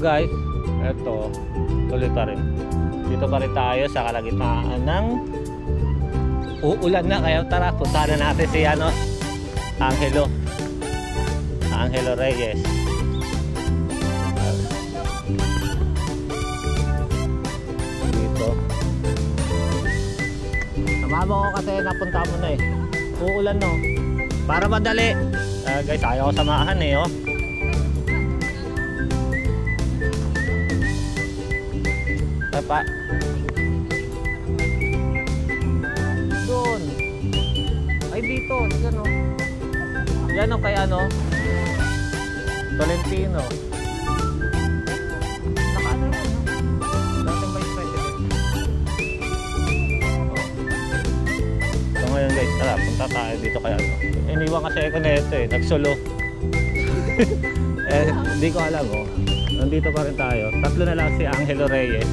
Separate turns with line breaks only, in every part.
guys, eto, tuloy pa rin. Dito pa rin tayo sa kalagitnaan ng uulan na, kaya tara, puntahan na natin si ano, Angelo Reyes. Dito. Samahan mo ko kasi napunta mo na eh. Uulan no. Para madali. Guys, ayaw ko samahan eh oh. Pa. Doon. Ay dito, diyan oh. Yan o kay ano? Tolentino. Nakaano yan no? Dating Vice President. So ngayon guys, tara, punta tayo dito kay ano. Iniwan kasi ako na ito eh, nagsolo. Hindi ko alam oh. Nandito pa rin tayo. Tatlo na lang si Angelo Reyes.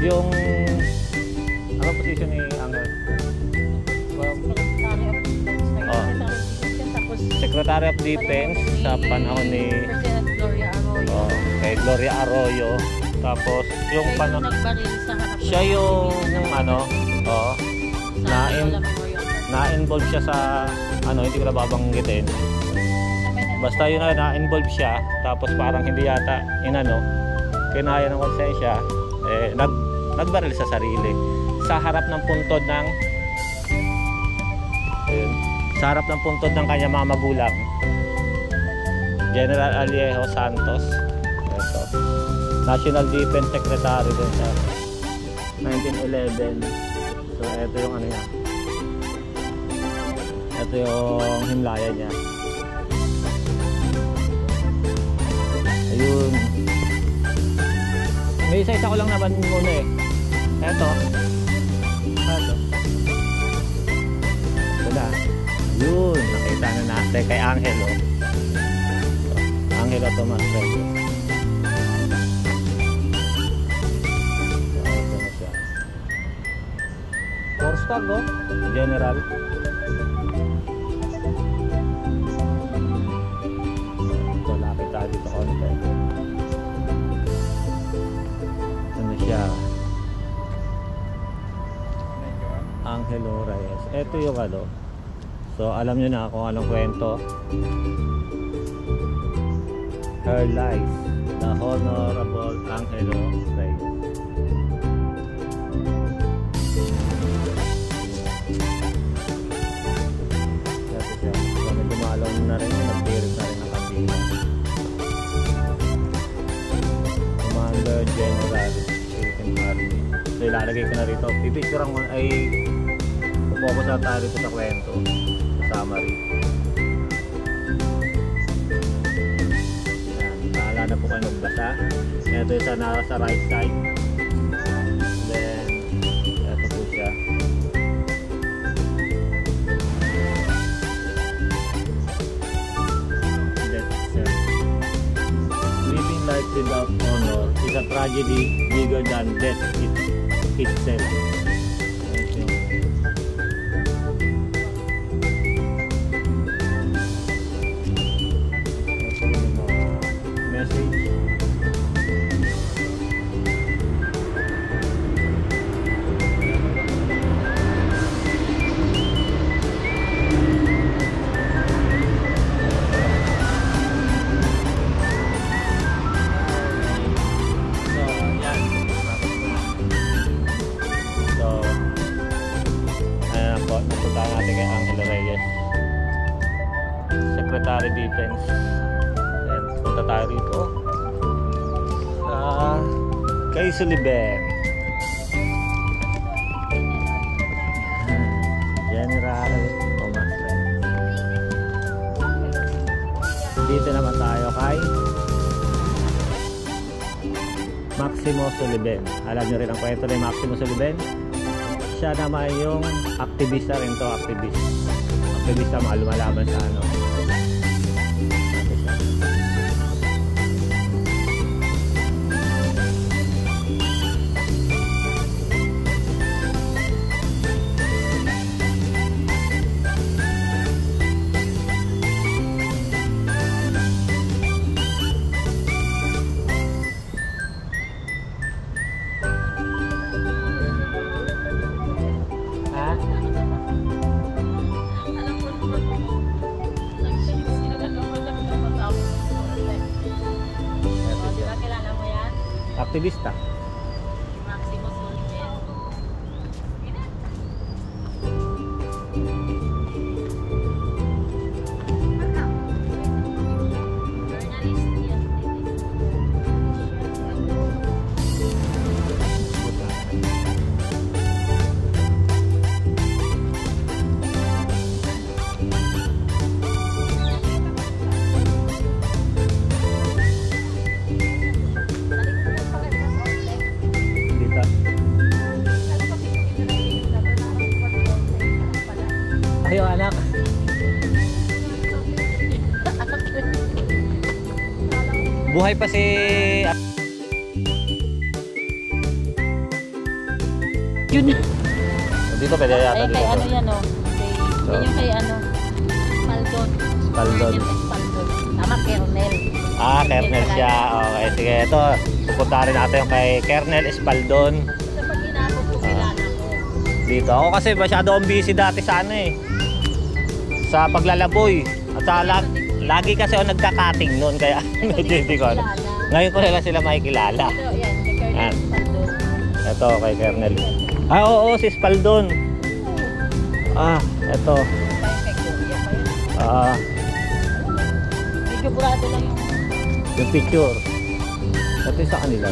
Yung ano position ni Angel? Secretary of Defense sa panahon ni kay Gloria Arroyo. Tapos yung panahon siya yung ano na-involve siya sa ano, hindi ko na babanggitin. Basta yun na-involve siya. Tapos parang hindi yata inano kinaya ng konsensya, nagbaril sa sarili sa harap ng puntod ng sa harap ng puntod ng kanyang mga magulang, General Alejo Santos. Ito, National Defense Secretary din sa 1911. So ito yung ano niya, ito yung himlaya niya. Ayun, may isa-isa ko lang naman muna eh. Ito wala. Yun, nakita na natin kay Angelo Tomas Reyes. Ito na siya, 4-star go General. Ito, nakita dito konti. Ano siya, Angelo Reyes. Ito yung ano. So alam nyo na kung anong kwento. Her Life, the Honorable Angelo Reyes. Ito siya. Kami dumalaw na rin, nagpirit na rin ang kandila. Commander General Philippine Army. So ilalagay ko na rito. Pipicture ang ay focus na tayo dito sa kwento, sa summary. Yan, naalala po kayo magbasa. Ito yung sa right side. Then ito po siya. Living life without honor is a tragedy bigger than death itself. Secretary Defense. Then punta tayo rito kay Sullivan, General Tomas Reyes. Dito naman tayo kay Maximo Sullivan. Alam nyo rin ang kwento ni Maximo Sullivan. Siya naman yung aktivista rin to, aktivista mga lumalaban sa ano. Vista.
Maximus Oliver. Journalist yan.
Dito. Ayo anak. Buhay pa si
Yun.
dito pwede yata
Ay,
dito.
kay ano yan o. Yun yung kay ano. Spaldon.
Spaldon.
Colonel Spaldon. Tama, Kernel.
Ah, Kernel siya. Okay, sige. Ito, pupunta rin natin yung kay Kernel Espaldon.
Sa pag inabot ko, kilala ko.
Dito. Ako kasi masyado akong busy dati sa ano eh. Sa paglalaboy. At sa lagi kasi ako nagka-cutting noon. Kaya medyo hindi ko ano. Ngayon ko lang sila makikilala.
Ito, yan. Si Kernel
Yan.
Spaldon.
Ito, kay Kernel. Ah, oo, si Espaldon. Ah, ito.
Kay Kuya pa yun.
Ah,
Medyo burado lang
yung picture. Ito yung sa kanila.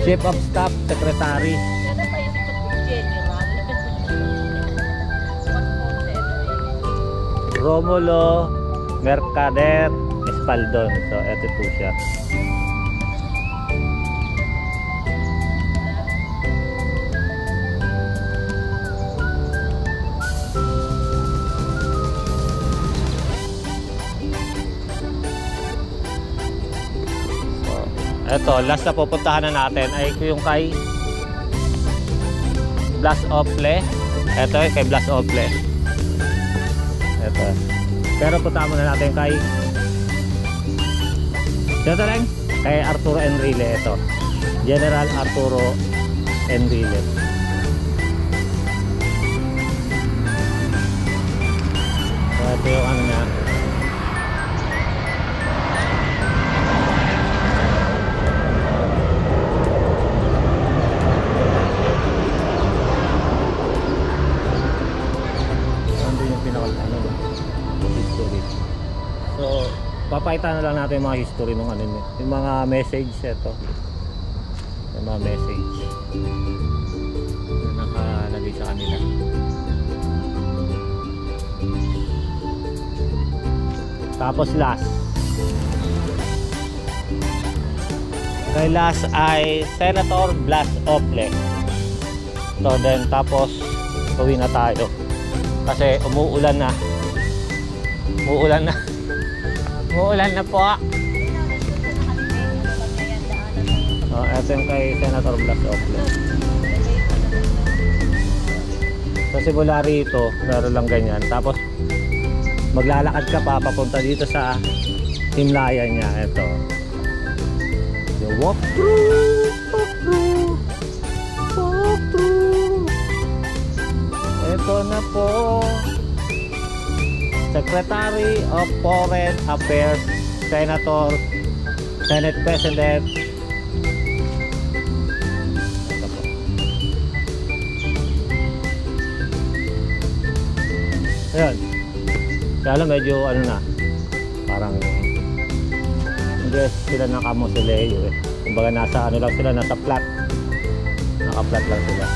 Chief of Staff, Secretary.
Yan na pa yung General.
Romulo Mercader Espaldon. So, ito po siya. So, ito, last na pupuntahan na natin ay yung kay Blas Ople. Ito yung kay Blas Ople. Ito. Pero punta muna natin kay dito lang kay Arturo Enrile. Ito General Arturo Enrile. So ito yung ano niya. History. So, papakita na lang natin yung mga history ng ano niya. Yung mga message ito. Yung mga message na nakalagay sa kanila. Tapos last. Kay last ay Senator Blas Ople. So then tapos uwi na tayo. Kasi umuulan na. Umuulan na. Umuulan na po. Oh, ito yung kay Senator Blas Ople. So simula rito, meron lang ganyan. Tapos maglalakad ka pa papunta dito sa himlayan niya. Ito. Yung walk through, walk through, walk through. Ito na po. Secretary of Foreign Affairs, Senator, Senate President. Ito po. Ayan. Kaya lang medyo ano na, parang hindi sila nakamosileo eh. Kumbaga nasa ano lang sila, nasa flat. Naka-flat lang sila.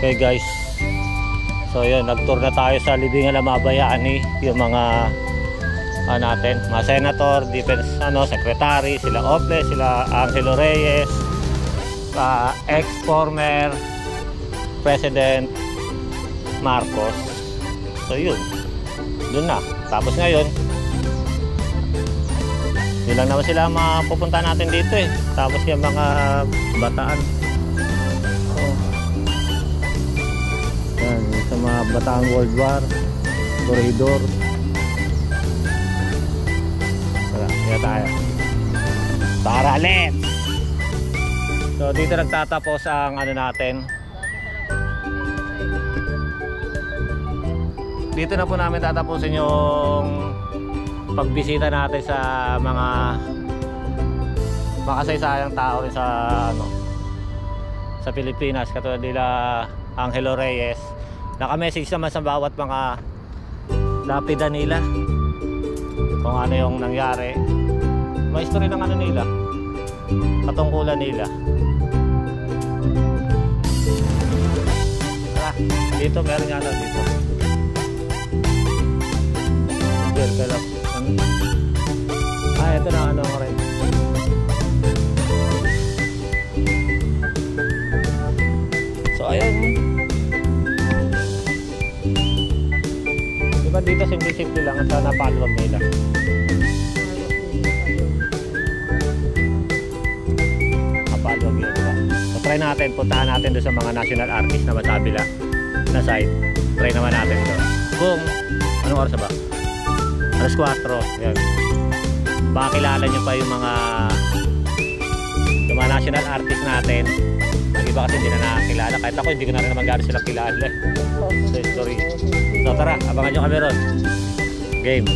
Okay guys, so yun, nag-tour na tayo sa Libingan ng Mabayani. Yung mga natin, mga senator, defense secretary, sila Ople, sila Angelo Reyes, ex-former President Marcos. So yun, dun na. Tapos ngayon, yun lang naman sila mapupunta natin dito eh. Tapos yung mga bataan. Yan, sa mga Bataang World War, Corridor. tayo. Tara, let's! So dito nagtatapos ang ano natin. Dito na po namin tatapusin yung pagbisita natin sa mga makasaysayang tao rin sa ano, sa Pilipinas, katulad nila Angelo Reyes. Naka-message naman sa bawat mga lapida nila kung ano yung nangyari. May history ng ano nila, katungkulan nila. Dito meron nga lang dito. Ito na ano rin. So ayun. Diba dito simple lang at sana paluwag nila. Paluwag yun, diba? So try natin, puntahan natin doon sa mga national artists na masabila na site. Try naman natin doon. Kung anong oras ba? Alas 4. Yan. Baka kilala nyo pa yung mga national artists natin. Yung iba kasi hindi na nakakilala. Kahit ako hindi ko na rin naman gano'n sila kilala sa history. So tara, abangan nyo kami ron. Game.